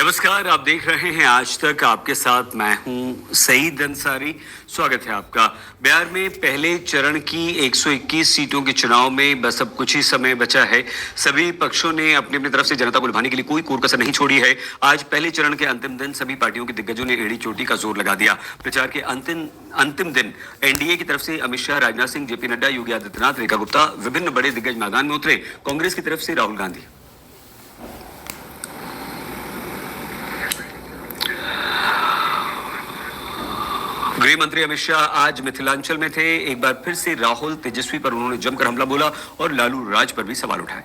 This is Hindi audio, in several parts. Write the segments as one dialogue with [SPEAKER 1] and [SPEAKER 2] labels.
[SPEAKER 1] नमस्कार, आप देख रहे हैं आज तक। आपके साथ मैं हूं सईद अंसारी। स्वागत है आपका। बिहार में पहले चरण की 121 सीटों के चुनाव में बस अब कुछ ही समय बचा है। सभी पक्षों ने अपनी अपनी तरफ से जनता को लुभाने के लिए कोई कोर कसर नहीं छोड़ी है। आज पहले चरण के अंतिम दिन सभी पार्टियों के दिग्गजों ने एड़ी चोटी का जोर लगा दिया। प्रचार के अंतिम दिन एनडीए की तरफ से अमित शाह, राजनाथ सिंह, जेपी नड्डा, योगी आदित्यनाथ, रेखा गुप्ता, विभिन्न बड़े दिग्गज मैदान में उतरे। कांग्रेस की तरफ से राहुल गांधी। गृह मंत्री अमित शाह आज मिथिलांचल में थे। एक बार फिर से राहुल तेजस्वी पर उन्होंने जमकर हमला बोला और लालू राज पर भी सवाल उठाए।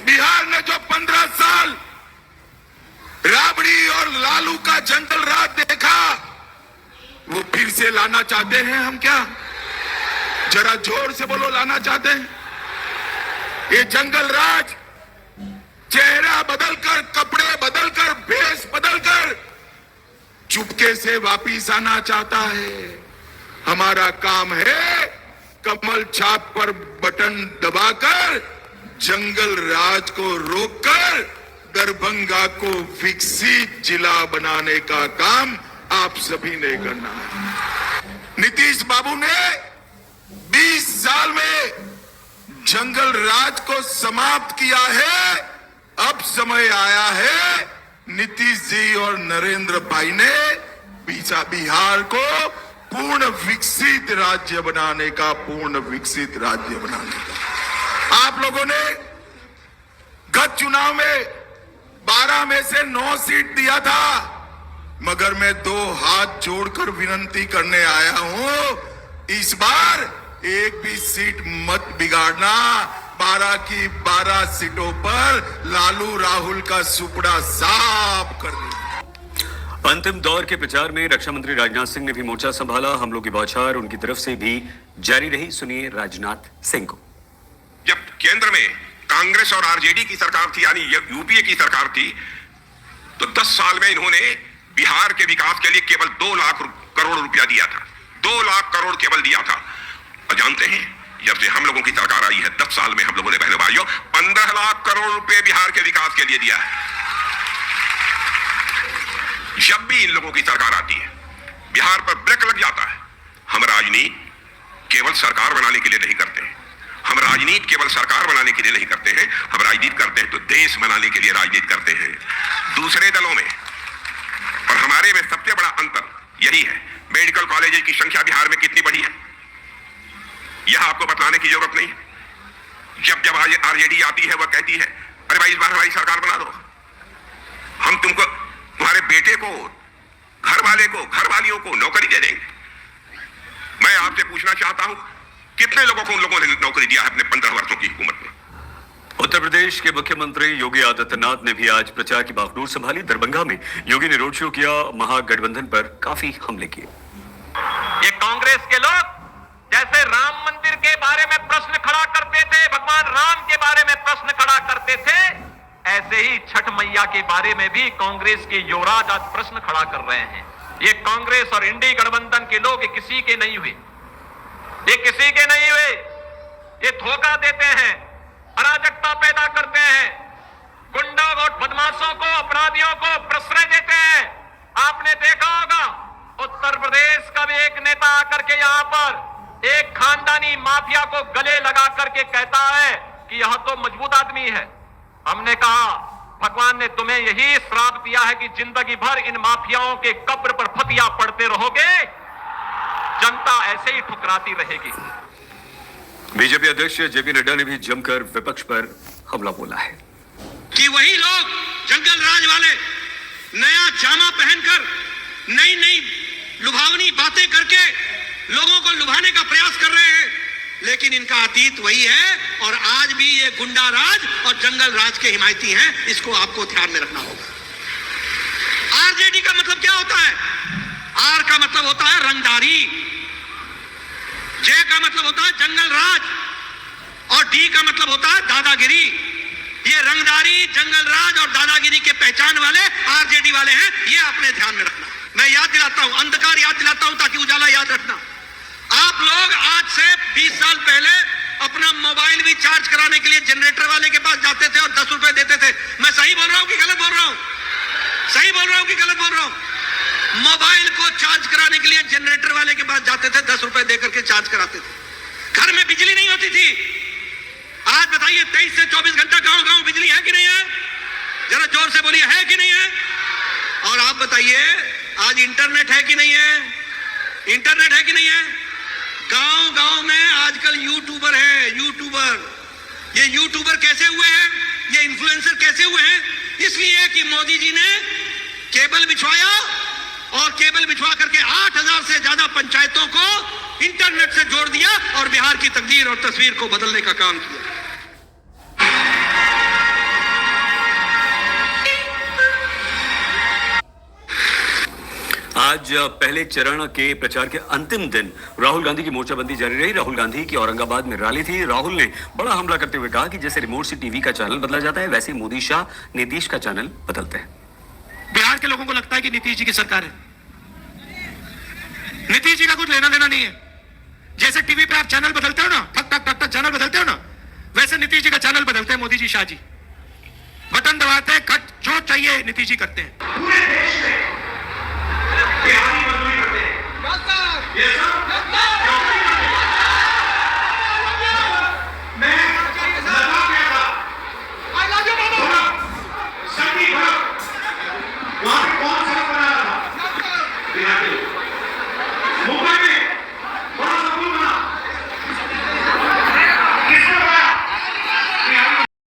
[SPEAKER 2] बिहार ने जो 15 साल राबड़ी और लालू का जंगल राज देखा, वो फिर से लाना चाहते हैं हम क्या? जरा जोर से बोलो, लाना चाहते हैं? ये जंगल राज चेहरा बदलकर, कपड़े बदलकर, भेष बदलकर चुपके से वापिस आना चाहता है। हमारा काम है कमल छाप पर बटन दबाकर जंगल राज को रोककर दरभंगा को विकसित जिला बनाने का काम आप सभी ने करना है। नीतीश बाबू ने 20 साल में जंगल राज को समाप्त किया है। अब समय आया है नीतीश जी और नरेंद्र भाई ने बिहार को पूर्ण विकसित राज्य बनाने का, आप लोगों ने गत चुनाव में 12 में से 9 सीट दिया था, मगर मैं 2 हाथ जोड़कर विनती करने आया हूं, इस बार एक भी सीट मत बिगाड़ना। 12 की 12 सीटों पर लालू राहुल का सुपड़ा साफ कर दिया।
[SPEAKER 1] अंतिम दौर के प्रचार में रक्षा मंत्री राजनाथ सिंह ने भी मोर्चा संभाला। हमलों की बौछार उनकी तरफ से भी जारी रही। सुनिए राजनाथ सिंह को।
[SPEAKER 3] जब केंद्र में कांग्रेस और आरजेडी की सरकार थी, यानी यूपीए की सरकार थी, तो 10 साल में इन्होंने बिहार के विकास के लिए केवल 2 लाख करोड़ रुपया दिया था। 2 लाख करोड़ केवल दिया था। और जानते हैं, जब से हम लोगों की सरकार आई है 10 साल में हम लोगों ने, बहनों भाइयों, 15 लाख करोड़ रुपए बिहार के विकास के लिए दिया है। जब भी इन लोगों की सरकार आती है बिहार पर ब्रेक लग जाता है। हम राजनीति केवल सरकार बनाने के लिए नहीं करते हैं। हम राजनीति केवल सरकार बनाने के लिए नहीं करते हैं। हम राजनीति करते हैं तो देश बनाने के लिए राजनीति करते हैं। दूसरे दलों में और हमारे में सबसे बड़ा अंतर यही है। मेडिकल कॉलेज की संख्या बिहार में कितनी बढ़ी है, यह आपको बताने की जरूरत नहीं। जब आरजेडी आती है वह कहती है, अरे भाई इस बार हमारी सरकार बना दो, हम तुमको, तुम्हारे बेटे को, घर वाले को, घर वालियों को नौकरी दे देंगे। मैं आपसे पूछना चाहता हूं, कितने लोगों को उन लोगों ने नौकरी दिया है अपने 15 वर्षों की हुकूमत में?
[SPEAKER 1] उत्तर प्रदेश के मुख्यमंत्री योगी आदित्यनाथ ने भी आज प्रचार की बागडोर संभाली। दरभंगा में योगी ने रोड शो किया। महागठबंधन पर काफी हमले किए।
[SPEAKER 4] ये कांग्रेस के लोग जैसे राम मंदिर के बारे में प्रश्न खड़ा करते थे, भगवान राम के बारे में प्रश्न खड़ा करते थे, ऐसे ही छठ मैया के बारे में भी कांग्रेस के युवराज आज प्रश्न खड़ा कर रहे हैं। ये कांग्रेस और इंडी गठबंधन के लोग ये किसी के नहीं हुए, ये किसी के नहीं हुए। ये धोखा देते हैं, अराजकता पैदा करते हैं, गुंडा और बदमाशों को, अपराधियों को प्रश्रय देते हैं। आपने देखा होगा उत्तर प्रदेश का भी एक नेता आकर के यहां पर एक खानदानी माफिया को गले लगा करके कहता है कि यह तो मजबूत आदमी है। हमने कहा भगवान ने तुम्हें यही श्राप दिया है कि जिंदगी भर इन माफियाओं के कब्र पर फतिया पड़ते रहोगे, जनता ऐसे ही ठुकराती रहेगी।
[SPEAKER 1] बीजेपी अध्यक्ष जेपी नड्डा ने भी जमकर विपक्ष पर हमला बोला है
[SPEAKER 5] कि वही लोग जंगल राज वाले नया जामा पहनकर नई लुभावनी बातें करके लोगों को लुभाने का प्रयास कर रहे हैं, लेकिन इनका अतीत वही है और आज भी ये गुंडा राज और जंगल राज के हिमायती हैं। इसको आपको ध्यान में रखना होगा। आरजेडी का मतलब क्या होता है? आर का मतलब होता है रंगदारी, जे का मतलब होता है जंगल राज और डी का मतलब होता है दादागिरी। ये रंगदारी, जंगल राज और दादागिरी के पहचान वाले आरजेडी वाले हैं, ये आपने ध्यान में रखना। मैं याद दिलाता हूं, अंधकार याद दिलाता हूं ताकि उजाला याद रखना। आप लोग आज से 20 साल पहले अपना मोबाइल भी चार्ज कराने के लिए जनरेटर वाले के पास जाते थे और 10 रुपए देते थे। मैं सही बोल रहा हूं कि गलत बोल रहा हूं? सही बोल रहा हूं कि गलत बोल रहा हूं? मोबाइल को चार्ज कराने के लिए जनरेटर वाले के पास जाते थे, 10 रुपए देकर के चार्ज कराते थे। घर में बिजली नहीं होती थी। आज बताइए 23 से 24 घंटा गांव गांव बिजली है कि नहीं है? जरा जोर से बोलिए, है कि नहीं है? और आप बताइए आज इंटरनेट है कि नहीं है? इंटरनेट है कि नहीं है? गांव गांव में आजकल यूट्यूबर है, यूट्यूबर। ये यूट्यूबर कैसे हुए हैं, ये इन्फ्लुएंसर कैसे हुए हैं? इसलिए कि मोदी जी ने केबल बिछवाया और केबल बिछवा करके 8000 से ज्यादा पंचायतों को इंटरनेट से जोड़ दिया और बिहार की तकदीर और तस्वीर को बदलने का काम किया।
[SPEAKER 1] आज पहले चरण के प्रचार के अंतिम दिन राहुल गांधी की मोर्चाबंदी जारी रही। राहुल गांधी की औरंगाबाद में रैली थी। राहुल ने बड़ा हमला करते हुए कहा कि जैसे रिमोट से टीवी का चैनल बदला जाता है, वैसे मोदी शाह नीतीश का चैनल बदलते हैं।
[SPEAKER 6] बिहार के लोगों को लगता है कि नीतीश जी की सरकार है। नीतीश जी का कुछ लेना देना नहीं है। जैसे टीवी पे आप चैनल बदलते हो ना, ठक ठक ठक ठक चैनल बदलते हो ना, वैसे नीतीश जी का चैनल बदलते हैं मोदी जी, शाह जी। बटन दबाते हैं, कट जो चाहिए नीतीश जी करते हैं।
[SPEAKER 5] पूरे देश में बिहारी मजदूरी करते हैं। ये